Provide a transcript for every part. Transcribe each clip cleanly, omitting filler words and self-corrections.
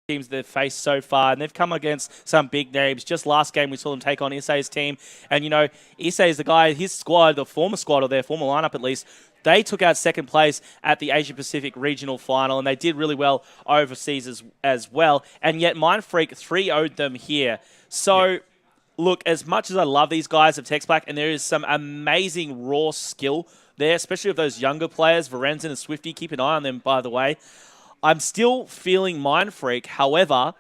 teams they've faced so far, and they've come against some big names. Just last game, we saw them take on Issei's team, and you know, Issei is the guy, his squad, the former squad, or their former lineup at least, they took out second place at the Asia Pacific Regional Final, and they did really well overseas as well, and yet Mindfreak 3-0'd them here. So, look, as much as I love these guys of TextBook, and there is some amazing raw skill there, especially of those younger players, Varenzen and Swifty, keep an eye on them, by the way. I'm still feeling Mindfreak. However,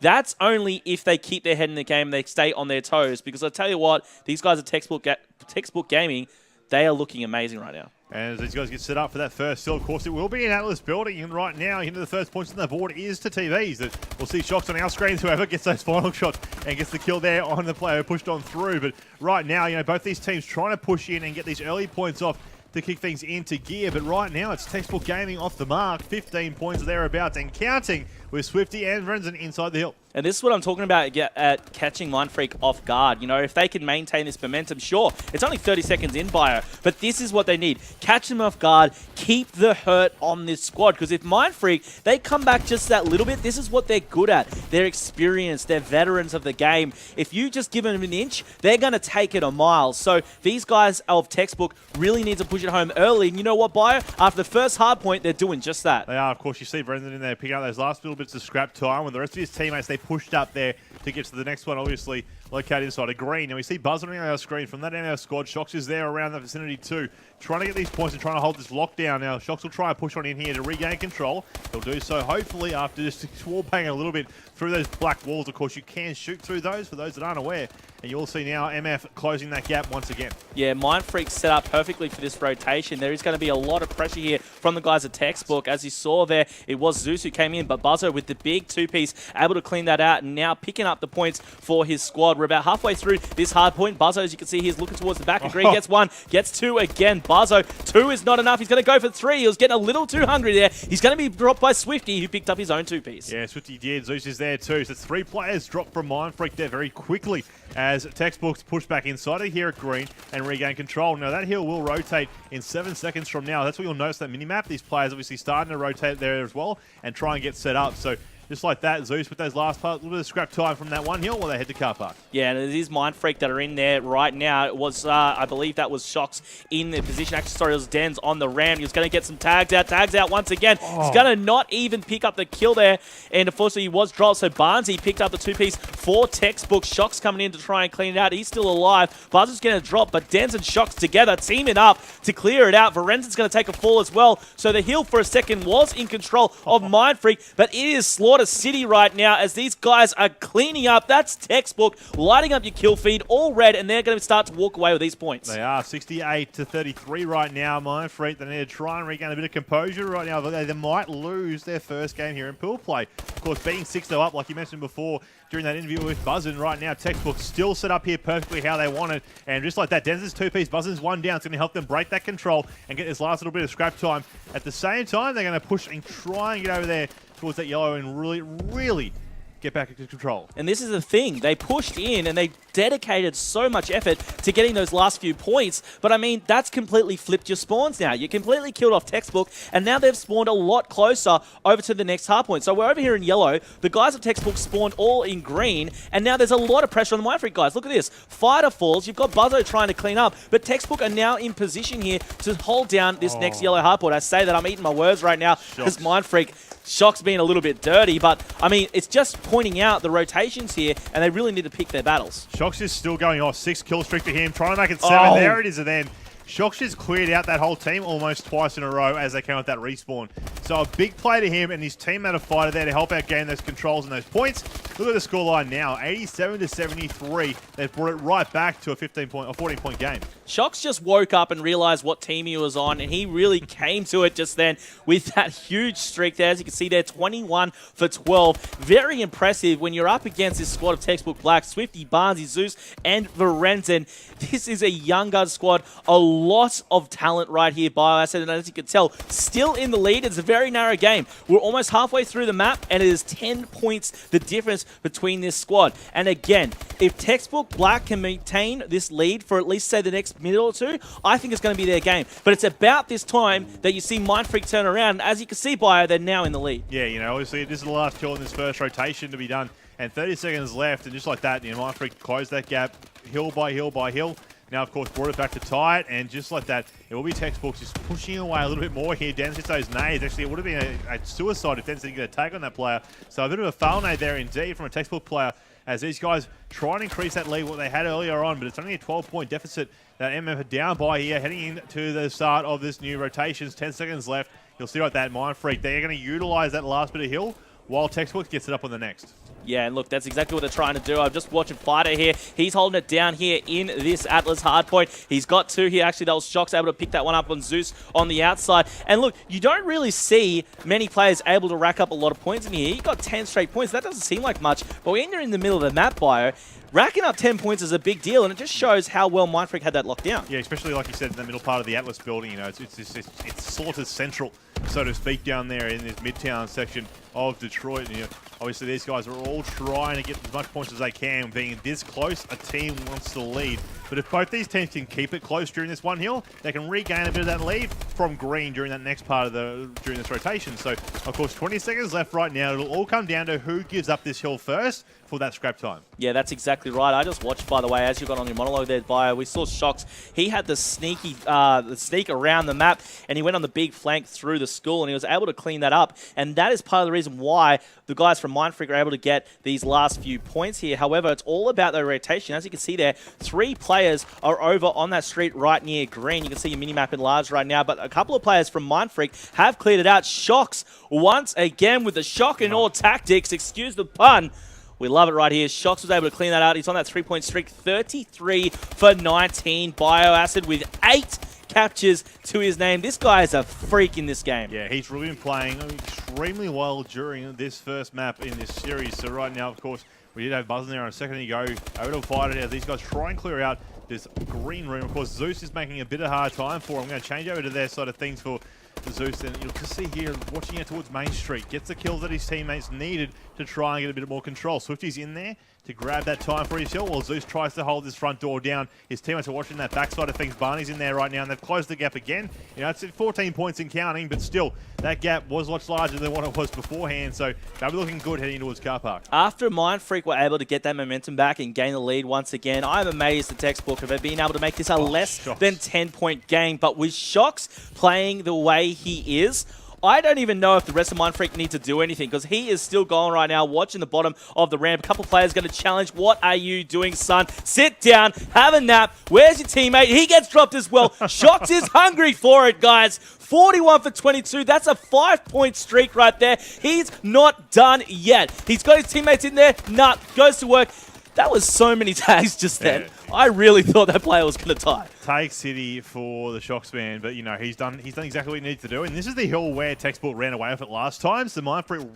that's only if they keep their head in the game and they stay on their toes. Because I tell you what, these guys at TextBook Gaming, they are looking amazing right now. And as these guys get set up for that first still, of course, it will be an Atlas building. And right now, into the first points on the board is to TVs. That we'll see shots on our screens. Whoever gets those final shots and gets the kill there on the player pushed on through. But right now, you know, both these teams trying to push in and get these early points off to kick things into gear. But right now, it's TextBook Gaming off the mark. 15 points thereabouts and counting with Swifty and Varenzen inside the hill. And this is what I'm talking about at catching Mindfreak off guard. You know, if they can maintain this momentum, sure, it's only 30 seconds in, Bio, but this is what they need. Catch them off guard, keep the hurt on this squad, because if Mindfreak, they come back just that little bit, this is what they're good at. They're experienced, they're veterans of the game. If you just give them an inch, they're going to take it a mile. So these guys of TextBook really need to push it home early. And you know what, Bio? After the first hard point, they're doing just that. They are, of course. You see Varenzen in there picking up those last little bits of scrap time when the rest of his teammates, they pushed up there to get to the next one, obviously located inside of green. And we see Buzz on our screen from that NL squad. Shocks is there around the vicinity too, trying to get these points and trying to hold this lockdown. Now, Shocks will try and push on in here to regain control. He'll do so hopefully after just wallbanging a little bit through those black walls. Of course, you can shoot through those for those that aren't aware. And you'll see now MF closing that gap once again. Yeah, Mindfreak set up perfectly for this rotation. There is going to be a lot of pressure here from the guys at TextBook. As you saw there, it was Zeus who came in, but Buzzo with the big two-piece able to clean that out and now picking up the points for his squad. We're about halfway through this hard point. Buzzo, as you can see, he's looking towards the back of green. Gets one, gets two again. Buzzo, two is not enough. He's going to go for three. He was getting a little too hungry there. He's going to be dropped by Swifty, who picked up his own two-piece. Yeah, Swifty did. Zeus is there too. So it's three players dropped from Mindfreak there very quickly as TextBook's push back inside of here at green and regain control. Now that hill will rotate in 7 seconds from now. That's what you'll notice that minimap. These players obviously starting to rotate there as well and try and get set up. So just like that, Zeus with those last parts, a little bit of scrap time from that one hill while they head to car park. Yeah, and it is Mindfreak that are in there right now. It was, I believe that was Shocks in the position. Actually, sorry, it was Denz on the ram. He was going to get some tags out once again. He's going to not even pick up the kill there. And unfortunately, he was dropped. So Barnesy picked up the two-piece for TextBook. Shocks coming in to try and clean it out. He's still alive. Buzz is going to drop, but Denz and Shocks together teaming up to clear it out. Varenzen's going to take a fall as well. So the hill for a second was in control of Mindfreak, but it is Slaughter City right now as these guys are cleaning up. That's TextBook, lighting up your kill feed, all red, and they're going to start to walk away with these points. They are 68-33 right now. Mindfreak, they need to try and regain a bit of composure right now. They might lose their first game here in pool play. Of course, being 6-0 up, like you mentioned before during that interview with Buzzin, right now, TextBook still set up here perfectly how they want it. And just like that, Denz's two-piece, Buzzin's one down. It's going to help them break that control and get this last little bit of scrap time. At the same time, they're going to push and try and get over there towards that yellow and really get back into control. And this is the thing. They pushed in and they dedicated so much effort to getting those last few points. But I mean, that's completely flipped your spawns now. You completely killed off TextBook, and now they've spawned a lot closer over to the next hard point. So we're over here in yellow. The guys of TextBook spawned all in green, and now there's a lot of pressure on the Mindfreak guys. Look at this. Fighter falls. You've got Buzzo trying to clean up, but TextBook are now in position here to hold down this next yellow hard point. I say that I'm eating my words right now because Mindfreak Shocks being a little bit dirty, but I mean, it's just pointing out the rotations here, and they really need to pick their battles. Shocks is still going off. 6 kill streak for him, trying to make it 7. There it is, and then Shocks just cleared out that whole team almost twice in a row as they came with that respawn. So a big play to him and his teammate, a fighter there to help out gain those controls and those points. Look at the scoreline now, 87-73. They've brought it right back to a 15-point or 14-point game. Shocks just woke up and realized what team he was on, and he really came to it just then with that huge streak there. As you can see there, 21 for 12. Very impressive when you're up against this squad of TextBook Black, Swifty, Barnesy, Zeus, and Varenzen. This is a younger squad, a lot of talent right here by us, and as you can tell, still in the lead. It's a very narrow game. We're almost halfway through the map, and it is 10 points the difference between this squad. And again, if Textbook Black can maintain this lead for at least, say, the next minute or two, I think it's going to be their game. But it's about this time that you see Mindfreak turn around, and as you can see, Bio, they're now in the lead. Yeah, you know, obviously this is the last kill in this first rotation to be done, and 30 seconds left, and just like that, you know, Mindfreak closed that gap, hill by hill by hill. Now, of course, brought it back to tie it, and just like that, it will be Textbooks just pushing away a little bit more here. Dennis hits those nades. Actually, it would have been a suicide if Dennis didn't get a tag on that player. So a bit of a foul nade there indeed from a Textbook player, as these guys try and increase that lead what they had earlier on, but it's only a 12-point deficit that MM are down by here, heading into the start of this new rotations. 10 seconds left. You'll see right that Mindfreak, they're going to utilize that last bit of hill while Textbook gets it up on the next. Yeah, and look, that's exactly what they're trying to do. I'm just watching Fighter here. He's holding it down here in this Atlas hardpoint. He's got two here. Actually, that was Shox able to pick that one up on Zeus on the outside. And look, you don't really see many players able to rack up a lot of points in here. He got 10 straight points. That doesn't seem like much. But when you're in the middle of the map, Bio, racking up 10 points is a big deal, and it just shows how well Mindfreak had that locked down. Yeah, especially like you said, in the middle part of the Atlas building, you know, it's sort of central, so to speak, down there in this midtown section of Detroit. And, you know, obviously these guys are all trying to get as much points as they can. Being this close, a team wants to lead. But if both these teams can keep it close during this one hill, they can regain a bit of that lead from green during that next part of during this rotation. So, of course, 20 seconds left right now. It'll all come down to who gives up this hill first for that scrap time. Yeah, that's exactly right. I just watched, by the way, as you got on your monologue there, Bio, we saw Shox. He had the sneak around the map, and he went on the big flank through the school, and he was able to clean that up. And that is part of the reason why the guys from Mindfreak are able to get these last few points here. However, it's all about their rotation. As you can see there, 3 players are over on that street right near green. You can see your minimap enlarged right now, but a couple of players from Mindfreak have cleared it out. Shox, once again, with the shock and awe tactics, excuse the pun. We love it right here. Shox was able to clean that out. He's on that 3-point streak, 33 for 19. Bioacid with 8 captures to his name. This guy is a freak in this game. Yeah, he's really been playing extremely well during this first map in this series. So right now, of course, we did have Buzz in there a second ago. Over to fight it as these guys try and clear out this green room. Of course, Zeus is making a bit of hard time for him. I'm going to change over to their side of things for Zeus, and you'll just see here, watching out towards Main Street, gets the kills that his teammates needed to try and get a bit more control. Swifty's in there to grab that time for his hill while Zeus tries to hold this front door down. His teammates are watching that backside of things. Barney's in there right now, and they've closed the gap again. You know, it's at 14 points and counting, but still, that gap was much larger than what it was beforehand, so they'll be looking good heading towards car park. After Mindfreak were able to get that momentum back and gain the lead once again, I'm amazed at Textbook of being able to make this a less than 10-point game. But with Shox playing the way he is, I don't even know if the rest of Mindfreak need to do anything, because he is still going right now, watching the bottom of the ramp. A couple players going to challenge. What are you doing, son? Sit down, have a nap. Where's your teammate? He gets dropped as well. Shox is hungry for it, guys. 41 for 22. That's a 5-point streak right there. He's not done yet. He's got his teammates in there. Nah, goes to work. That was so many tags just then. Yeah. I really thought that player was going to tie. Take City for the Shox man, but you know, he's done exactly what he needs to do. And this is the hill where Textbook ran away with it last time. So Mindfreak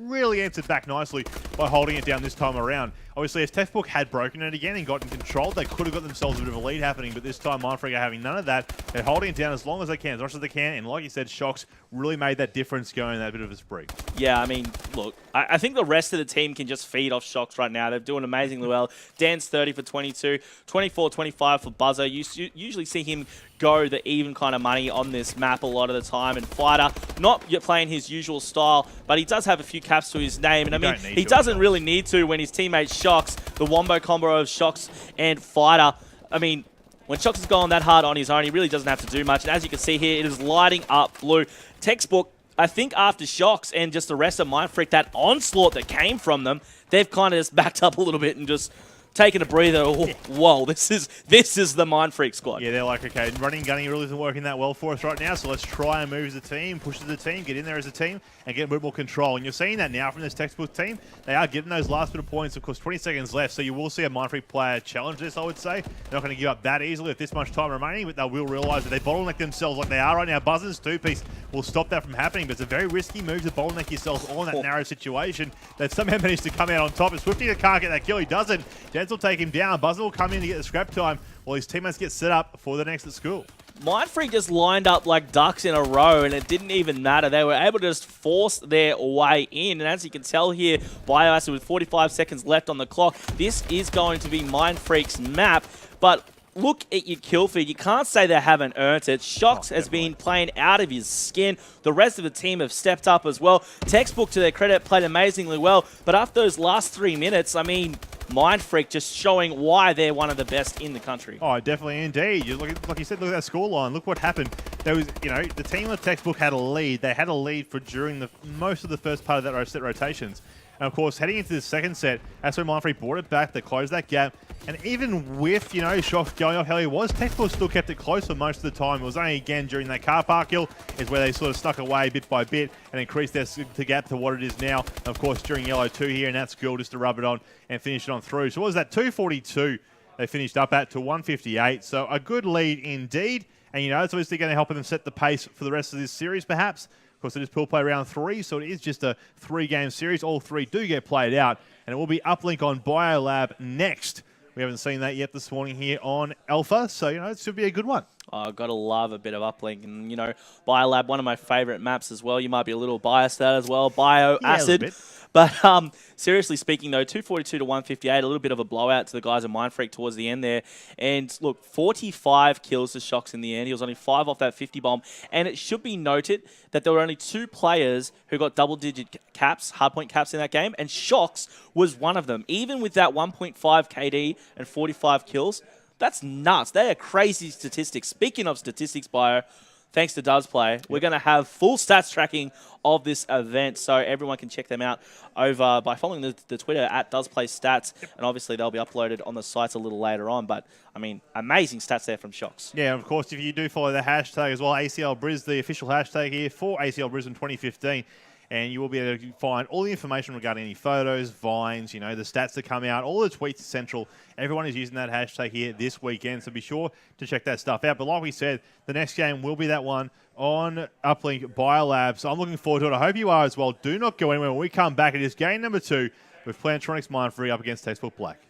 really answered back nicely by holding it down this time around. Obviously, as Textbook had broken it again and gotten control, they could have got themselves a bit of a lead happening, but this time Mindfreak are having none of that. They're holding it down as long as they can, as much as they can, and like you said, Shox really made that difference going that bit of a spree. Yeah, I mean, look, I think the rest of the team can just feed off Shox right now. They're doing amazingly well. Dan's 30 for 22, 24-25 for Buzzer. You usually see him go the even kind of money on this map a lot of the time. And Fighter, not playing his usual style, but he does have a few caps to his name. And I mean, he doesn't really need to when his teammate Shox, the wombo combo of Shox and Fighter. I mean, when Shox is going that hard on his own, he really doesn't have to do much. And as you can see here, it is lighting up blue. Textbook, I think after Shox and just the rest of Mindfreak, that onslaught that came from them, they've kind of just backed up a little bit and just taking a breather. Oh, whoa, this is the Mindfreak squad. Yeah, they're like, okay, running and gunning really isn't working that well for us right now, so let's try and move as a team, push as a team, get in there as a team, and get a bit more control. And you're seeing that now from this Textbook team. They are getting those last bit of points. Of course, 20 seconds left, so you will see a Mindfreak player challenge this, I would say. They're not going to give up that easily with this much time remaining, but they will realize that they bottleneck themselves like they are right now. Buzzers 2-piece will stop that from happening, but it's a very risky move to bottleneck yourselves all in that narrow situation. That somehow managed to come out on top. And Swifty can't get that kill. He doesn't. Jens will take him down. Buzzer will come in to get the scrap time while his teammates get set up for the next at school. Mindfreak just lined up like ducks in a row, and it didn't even matter. They were able to just force their way in. And as you can tell here, Bioacid with 45 seconds left on the clock, this is going to be Mindfreak's map. But look at your kill feed. You can't say they haven't earned it. Shox has been playing out of his skin. The rest of the team have stepped up as well. Textbook, to their credit, played amazingly well. But after those last 3 minutes, I mean, Mindfreak just showing why they're one of the best in the country. Oh, definitely indeed. You look at, like you said, look at that scoreline. Look what happened. There was, the team of Textbook had a lead. They had a lead for during most of the first part of that set rotations. And of course, heading into the second set, that's when Mindfreak brought it back. They closed that gap. And even with, Shox going off how he was, Textbook still kept it close for most of the time. It was only again during that car park kill is where they sort of stuck away bit by bit and increased their gap to what it is now. And of course, during yellow 2 here, and that's Girl just to rub it on and finish it on through. So what was that? 242 they finished up at to 158. So a good lead indeed. And, it's obviously going to help them set the pace for the rest of this series, perhaps. Of course, it is pool play round 3, so it is just a 3-game series. All 3 do get played out, and it will be uplink on Biolab next. We haven't seen that yet this morning here on Alpha, so, it should be a good one. Oh, I've got to love a bit of uplink. And, Biolab, one of my favourite maps as well. You might be a little biased that as well. Bioacid. Yeah, but seriously speaking, though, 242 to 158, a little bit of a blowout to the guys of Mindfreak towards the end there. And look, 45 kills to Shox in the end. He was only 5 off that 50 bomb. And it should be noted that there were only 2 players who got double-digit caps, hardpoint caps in that game, and Shox was one of them. Even with that 1.5 KD and 45 kills, that's nuts. They are crazy statistics. Speaking of statistics, Bio, thanks to DoesPlay, we're going to have full stats tracking of this event, so everyone can check them out over by following the Twitter at DoesPlayStats, and obviously they'll be uploaded on the sites a little later on. But I mean, amazing stats there from Shox. Yeah, of course, if you do follow the hashtag as well, ACL Briz, the official hashtag here for ACL Brisbane 2015. And you will be able to find all the information regarding any photos, vines, the stats that come out, all the tweets central. Everyone is using that hashtag here this weekend, so be sure to check that stuff out. But like we said, the next game will be that one on Uplink Biolab. So I'm looking forward to it. I hope you are as well. Do not go anywhere. When we come back, it is game number 2 with Plantronics.Mindfreak up against TextBook Black.